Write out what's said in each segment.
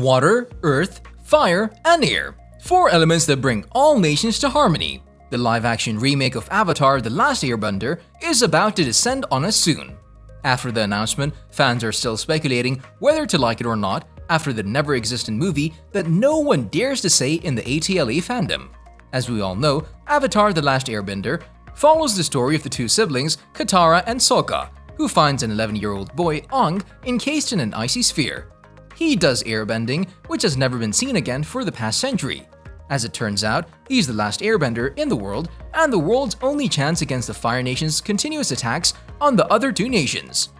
water, earth, fire, and air. 4 elements that bring all nations to harmony. The live-action remake of Avatar: The Last Airbender is about to descend on us soon. After the announcement, fans are still speculating whether to like it or not after the never-existent movie that no one dares to say in the ATLA fandom. As we all know, Avatar: The Last Airbender follows the story of the 2 siblings, Katara and Sokka, who finds an 11-year-old boy, Aang, encased in an icy sphere. He does airbending, which has never been seen again for the past century. As it turns out, he's the last airbender in the world and the world's only chance against the Fire Nation's continuous attacks on the other 2 nations.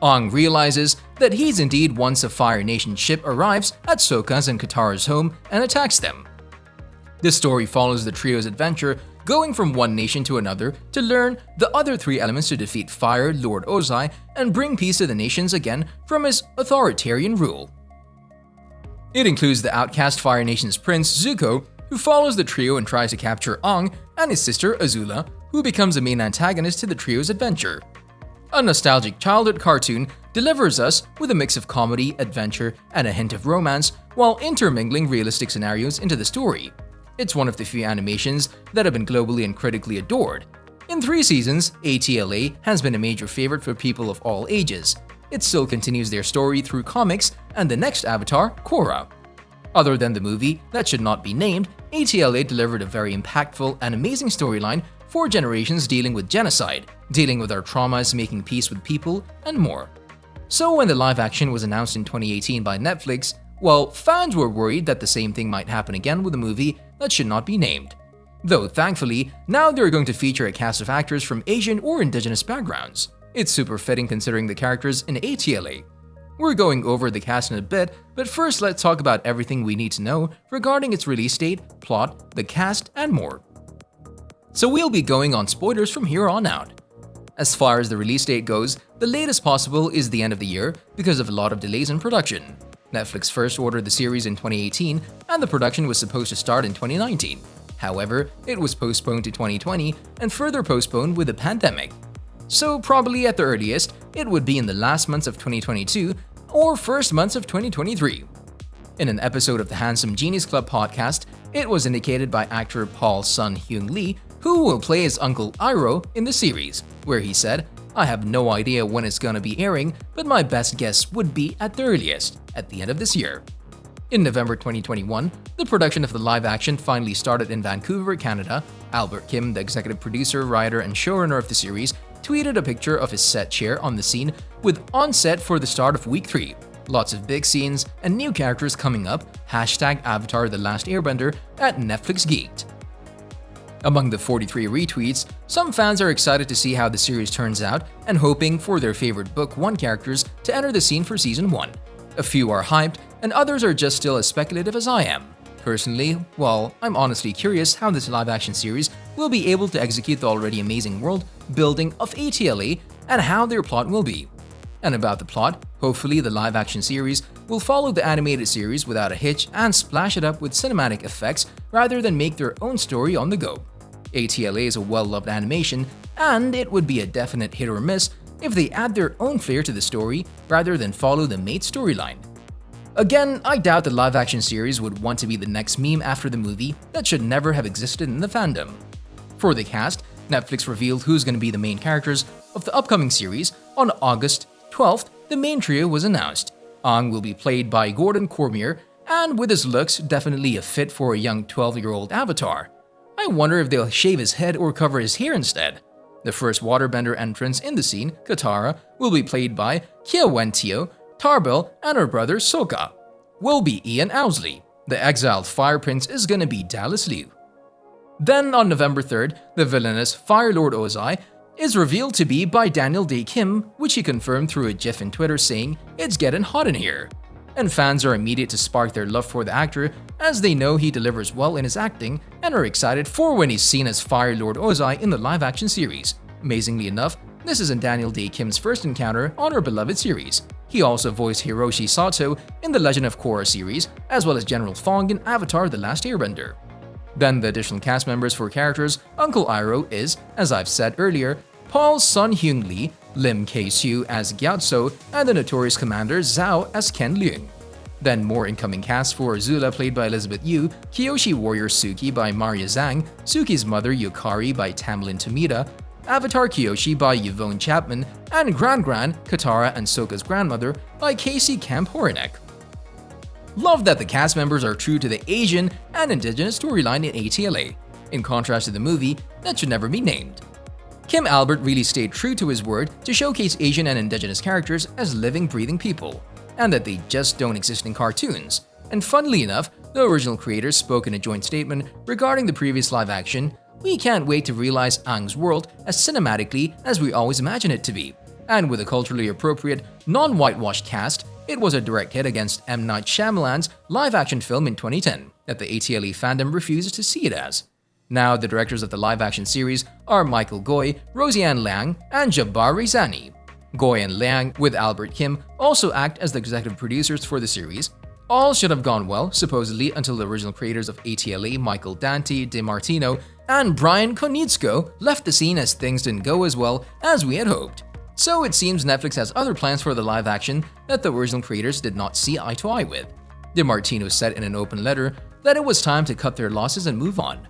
Aang realizes that he's indeed once a Fire Nation ship arrives at Sokka's and Katara's home and attacks them. This story follows the trio's adventure going from one nation to another to learn the other 3 elements to defeat Fire Lord Ozai and bring peace to the nations again from his authoritarian rule. It includes the outcast Fire Nation's prince Zuko, who follows the trio and tries to capture Aang, and his sister Azula, who becomes the main antagonist to the trio's adventure. A nostalgic childhood cartoon delivers us with a mix of comedy, adventure, and a hint of romance while intermingling realistic scenarios into the story. It's one of the few animations that have been globally and critically adored. In 3 seasons, ATLA has been a major favorite for people of all ages. It still continues their story through comics and the next Avatar, Korra. Other than the movie that should not be named, ATLA delivered a very impactful and amazing storyline for generations dealing with genocide, dealing with our traumas, making peace with people, and more. So when the live action was announced in 2018 by Netflix, well, fans were worried that the same thing might happen again with a movie that should not be named. Though thankfully, now they're going to feature a cast of actors from Asian or indigenous backgrounds. It's super fitting considering the characters in ATLA. We're going over the cast in a bit, but first let's talk about everything we need to know regarding its release date, plot, the cast, and more. So we'll be going on spoilers from here on out. As far as the release date goes, the latest possible is the end of the year because of a lot of delays in production. Netflix first ordered the series in 2018 and the production was supposed to start in 2019. However, it was postponed to 2020 and further postponed with the pandemic. So probably at the earliest, it would be in the last months of 2022 or first months of 2023. In an episode of the Handsome Genius Club podcast, it was indicated by actor Paul Sun-Hyung Lee, who will play his uncle Iroh in the series, where he said, "I have no idea when it's gonna be airing, but my best guess would be at the earliest, at the end of this year." In November 2021, the production of the live action finally started in Vancouver, Canada. Albert Kim, the executive producer, writer, and showrunner of the series, tweeted a picture of his set chair on the scene with "on set for the start of week 3. Lots of big scenes and new characters coming up, #Avatar The Last Airbender at Netflix Geeked." Among the 43 retweets, some fans are excited to see how the series turns out and hoping for their favorite Book 1 characters to enter the scene for Season 1. A few are hyped, and others are just still as speculative as I am. Personally, well, I'm honestly curious how this live-action series will be able to execute the already amazing world building of ATLA and how their plot will be. And about the plot, hopefully the live-action series will follow the animated series without a hitch and splash it up with cinematic effects rather than make their own story on the go. ATLA is a well-loved animation, and it would be a definite hit or miss if they add their own flair to the story rather than follow the mate storyline. Again, I doubt the live-action series would want to be the next meme after the movie that should never have existed in the fandom. For the cast, Netflix revealed who's going to be the main characters of the upcoming series. On August 12th, the main trio was announced. Aang will be played by Gordon Cormier, and with his looks, definitely a fit for a young 12-year-old Avatar. I wonder if they'll shave his head or cover his hair instead. The first waterbender entrance in the scene, Katara, will be played by Kia Wentio, Tarbell, and her brother Sokka. Will be Ian Owsley. The exiled Fire Prince is gonna be Dallas Liu. Then on November 3rd, the villainous Fire Lord Ozai is revealed to be by Daniel Dae Kim, which he confirmed through a gif in Twitter saying, "It's getting hot in here." And fans are immediate to spark their love for the actor as they know he delivers well in his acting and are excited for when he's seen as Fire Lord Ozai in the live-action series. Amazingly enough, this isn't Daniel Dae Kim's first encounter on our beloved series. He also voiced Hiroshi Sato in the Legend of Korra series, as well as General Fong in Avatar: The Last Airbender. Then the additional cast members for characters, Uncle Iroh is, as I've said earlier, Paul Sun-Hyung Lee, Lim K-Soo as Gyatso, and the notorious commander Zhao as Ken Leung. Then more incoming cast for Azula played by Elizabeth Yu, Kyoshi warrior Suki by Maria Zhang, Suki's mother Yukari by Tamlin Tomita, Avatar Kyoshi by Yvonne Chapman, and Gran Katara and Sokka's grandmother by Casey Camp Horinek. Love that the cast members are true to the Asian and indigenous storyline in ATLA, in contrast to the movie that should never be named. Kim Albert really stayed true to his word to showcase Asian and indigenous characters as living, breathing people, and that they just don't exist in cartoons. And funnily enough, the original creators spoke in a joint statement regarding the previous live action. We can't wait to realize Aang's world as cinematically as we always imagine it to be. And with a culturally appropriate, non-whitewashed cast, it was a direct hit against M. Night Shyamalan's live-action film in 2010 that the ATLA fandom refuses to see it as. Now, the directors of the live-action series are Michael Goy, Rosianne Liang, and Jabbar Rezani. Goy and Liang, with Albert Kim, also act as the executive producers for the series. All should have gone well, supposedly, until the original creators of ATLA, Michael Dante, DiMartino, and Bryan Konietzko left the scene as things didn't go as well as we had hoped. So it seems Netflix has other plans for the live action that the original creators did not see eye to eye with. DiMartino said in an open letter that it was time to cut their losses and move on.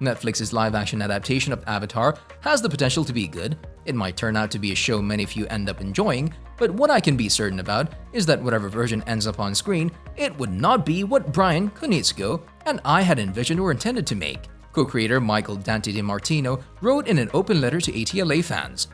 Netflix's live-action adaptation of Avatar has the potential to be good. It might turn out to be a show many of you end up enjoying, but what I can be certain about is that whatever version ends up on screen, it would not be what Bryan Konietzko and I had envisioned or intended to make, co-creator Michael Dante DiMartino wrote in an open letter to ATLA fans.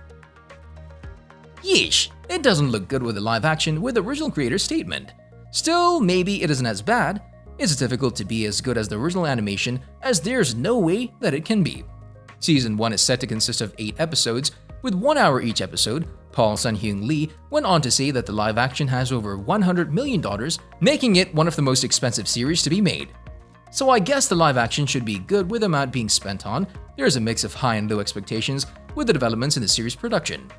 Yeesh, it doesn't look good with the live action with the original creator's statement. Still, maybe it isn't as bad. It's difficult to be as good as the original animation, as there's no way that it can be. Season 1 is set to consist of 8 episodes, with 1 hour each episode. Paul Sun-Hyung Lee went on to say that the live action has over $100 million, making it one of the most expensive series to be made. So I guess the live action should be good with the amount being spent on. There's a mix of high and low expectations with the developments in the series production.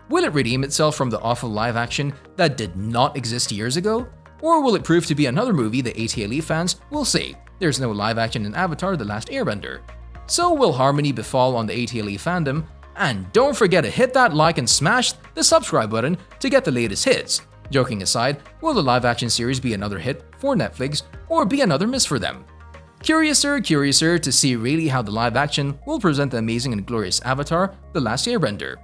Will it redeem itself from the awful live action that did not exist years ago? Or will it prove to be another movie the ATLA fans will say? There's no live action in Avatar: The Last Airbender. So will harmony befall on the ATLA fandom? And don't forget to hit that like and smash the subscribe button to get the latest hits. Joking aside, will the live action series be another hit for Netflix or be another miss for them? Curiouser to see really how the live action will present the amazing and glorious Avatar: The Last Airbender.